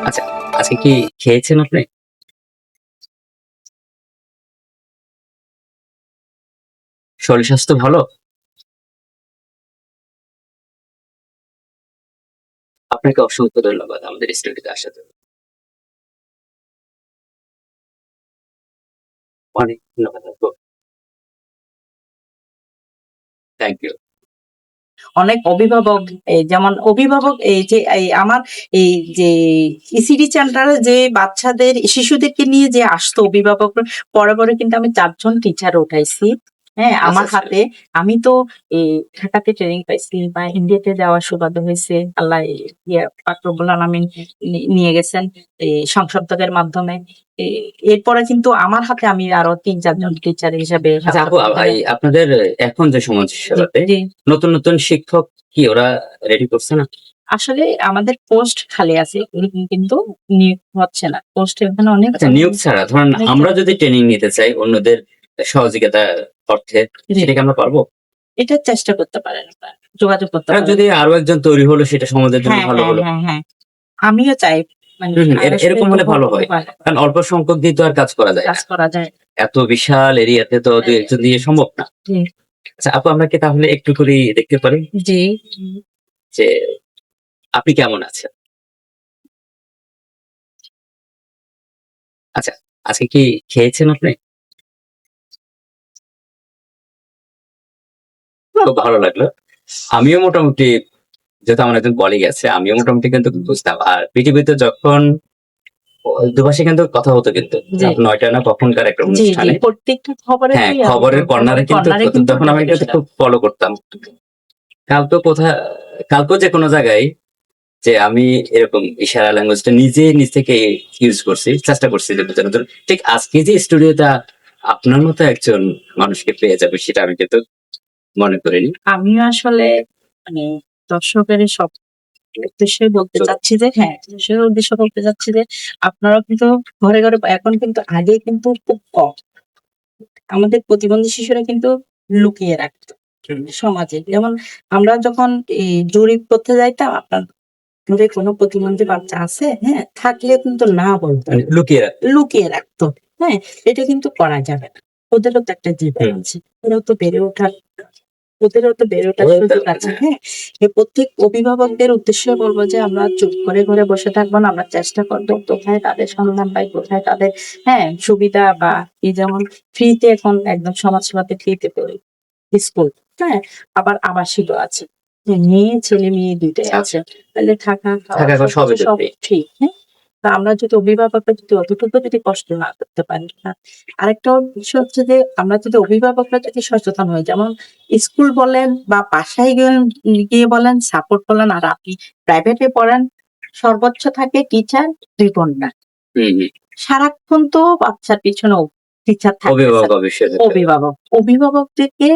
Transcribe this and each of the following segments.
আচ্ছা, আজকে কি খেয়েছেন আপনি? শরীর স্বাস্থ্য ভালো? আপনাকে অসংখ্য ধন্যবাদ আমাদের স্টুডিওতে আসার জন্য। অনেক ধন্যবাদ আপু। Thank you. অনেক অভিভাবক যেমন অভিভাবক এই যে আমার এই যে ইসিডি সেন্টারে যে বাচ্চাদের শিশুদেরকে নিয়ে যে আসতো অভিভাবক পরে পরে কিন্তু আমি ৪ জন টিচার উঠাইছি। হ্যাঁ, আচ্ছা, আমার আচ্ছা। হাতে। আমি তো এই ঢাকাতে ট্রেনিং পাইছি বা ইন্ডিয়াতে যাওয়ার সৌভাগ্য হয়েছে। আল্লাহ পাক রব্বুল আলামিন নিয়ে গেছেন এই সংসদের মাধ্যমে। এ এরপরে কিন্তু আমার হাতে আমি আরো ৩-৪ জন টিচার হিসাবে আচ্ছা আপু, আপনাদের এখন যে সমাজসেবাতে জি। নতুন, নতুন শিক্ষক কি ওরা রেডি করছে না? আসলে আমাদের পোস্ট খালি আছে। কিন্তু নিয়োগ হচ্ছে না। পোস্ট এখানে অনেক আচ্ছা, নিয়োগ ছাড়া ধরেন অনেক আমরা যদি ট্রেনিং নিতে চাই অন্যদের সহযোগিতার অর্থে, জি। সেটা কি আমরা পারবো? এটা চেষ্টা করতে পারেন আপনারা। যোগাযোগ করতে আর পারেন। যদি আরো একজন তৈরি হলো সেটা সমাজের জন্য হ্যাঁ, ভালো হ্যাঁ, হলো। হ্যাঁ, হ্যাঁ। আমিও চাই মানে হুম, হুম, আরো এরকম হলে ভালো হয়। কারণ অল্প সংখ্যক দিয়ে তো আর কাজ করা যায় কাজ না। করা যায়। এত বিশাল এরিয়াতে তো ২-১ জন দিয়ে সম্ভব না। জি, আচ্ছা আপু, আমরা কি তাহলে একটু করে দেখতে পারি জি। যে আপনি কেমন আছেন? আচ্ছা, আজকে কি খেয়েছেন আপনি? খুব ভালো লাগলো। আমিও মোটামুটি, যেহেতু আমার একজন কলিগ আছে, আমিও মোটামুটি কিন্তু বুঝতাম। আর পৃথিবীতে যখন দুপাশে কিন্তু কথা হতো কিন্তু জি। রাত ৯টা না কখনকার একটা জি, জি। অনুষ্ঠানে। প্রত্যেকটা খবরে হ্যাঁ, খবরের কর্নারে কিন্তু তখন আমি কিন্তু খুব ফলো করতাম। কালকেও কালকেও যেকোনো জায়গায় যে আমি এরকম ইশারা ল্যাঙ্গুয়েজটা নিজ থেকে ইউজ করছি, চেষ্টা করছি যে বোঝানোর জন্য। ঠিক আজকে যে স্টুডিওটা আপনার মতো একজন মানুষকে পেয়ে যাবে সেটা আমি কিন্তু মনে করিনি। আমিও আসলে মানে দর্শকের সব উদ্দেশ্যে বলতে চাচ্ছি যে হ্যাঁ, দর্শকের উদ্দেশ্যে বলতে চাচ্ছি যে আপনারাও কিন্তু ঘরে, ঘরে এখন কিন্তু আগে কিন্তু খুব কম। আমাদের প্রতিবন্ধী শিশুরা কিন্তু লুকিয়ে রাখতো সমাজে। যেমন আমরা যখন এই জরিপ করতে যাইতাম আপনার ঘরে কোনো প্রতিবন্ধী বাচ্চা আছে, হ্যাঁ? থাকলে কিন্তু না বলতো। মানে লুকিয়ে রাখতেন। লুকিয়ে রাখতো। হ্যাঁ? এটা কিন্তু করা যাবে না। ওদেরও তো একটা জীবন আছে। ওদেরও তো বেড়ে ওঠার সুযোগ আছে, হ্যাঁ? প্রত্যেক অভিভাবকদের উদ্দেশ্যে বলব যে আমরা চুপ করে ঘরে বসে থাকবো না। আমরা চেষ্টা করব কোথায় তাদের সন্ধান পাই, কোথায় তাদের হ্যাঁ, সুবিধা বা যেমন ফ্রিতে এখন একদম সমাজসেবাতে ফ্রিতে পড়ি স্কুল, হ্যাঁ? আবার আবাসিকও আছে। মেয়ে ছেলে মেয়ে ২ টাই আছে। তাহলে থাকা, খাওয়া থাকা খাওয়া সবই তো সব ফ্রি। ফ্রি, হ্যাঁ? তো আমরা যদি অভিভাবকরা যদি অতটুকু যদি কষ্ট না করতে পারি, হ্যাঁ? আরেকটা বিষয় হচ্ছে যে আমরা যদি অভিভাবকরা যদি সচেতন হই, যেমন স্কুল বলেন বা বাসায় গিয়ে বলেন, সাপোর্ট বলেন আর আপনি প্রাইভেটে পড়েন, সর্বোচ্চ থাকে টিচার ২ ঘন্টা। হুম, হুম। সারাক্ষণ তো বাচ্চার পিছনে টিচার অভিভাবক থাকতেছে। অবশ্যই। অভিভাবকদেরকে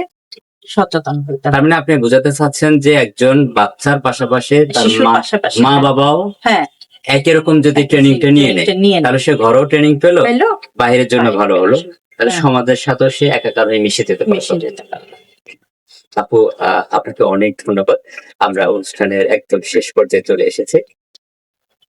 সচেতন হতে তার হবে। মানে আপনি বোঝাতে চাচ্ছেন যে একজন বাচ্চার পাশাপাশি তার শিশুর পাশাপাশি মা-বাবাও হ্যাঁ, একই রকম যদি ট্রেনিংটা নিয়ে নেয়, তাহলে সে ঘরেও ট্রেনিং পেল, পেলো বাহিরের জন্য ভালো হলো। তাহলে হ্যাঁ। সমাজের সাথেও সে একাকার হয়ে মিশে যেতে মিশে পারবে। যেতে পারবে। আপু, আপনাকে অনেক ধন্যবাদ। আমরা অনুষ্ঠানের একদম শেষ পর্যায়ে চলে এসেছি।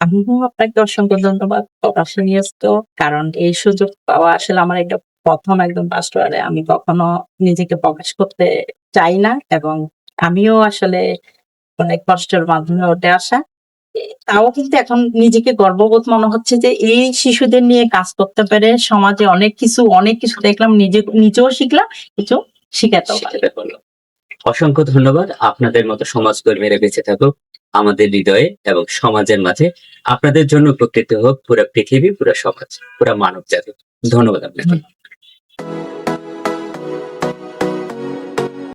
আমিও আপনাকে অসংখ্য ধন্যবাদ প্রকাশে নিয়েছো কারণ এই সুযোগ পাওয়া আসলে আমার এটা ১ম একদম বাস্তবে আমি কখনো নিজেকে প্রকাশ করতে চাই না এবং আমিও আসলে অনেক কষ্টের মাধ্যমে উঠে আসা। তাও কিন্তু এখন নিজেকে গর্ববোধ মনে হচ্ছে যে এই শিশুদের নিয়ে কাজ করতে পেরে সমাজে অনেক কিছু দেখলাম নিজেও শিখলাম, কিছু শিখাতেও পারলাম। সেটা হলো। অসংখ্য ধন্যবাদ। আপনাদের মতো সমাজকর্মীরা বেঁচে থাকুক আমাদের হৃদয়ে এবং সমাজের মাঝে। আপনাদের জন্য উপকৃত হোক পুরা পৃথিবী, পুরা সমাজ, পুরা মানব জাতি। ধন্যবাদ আপনাকে।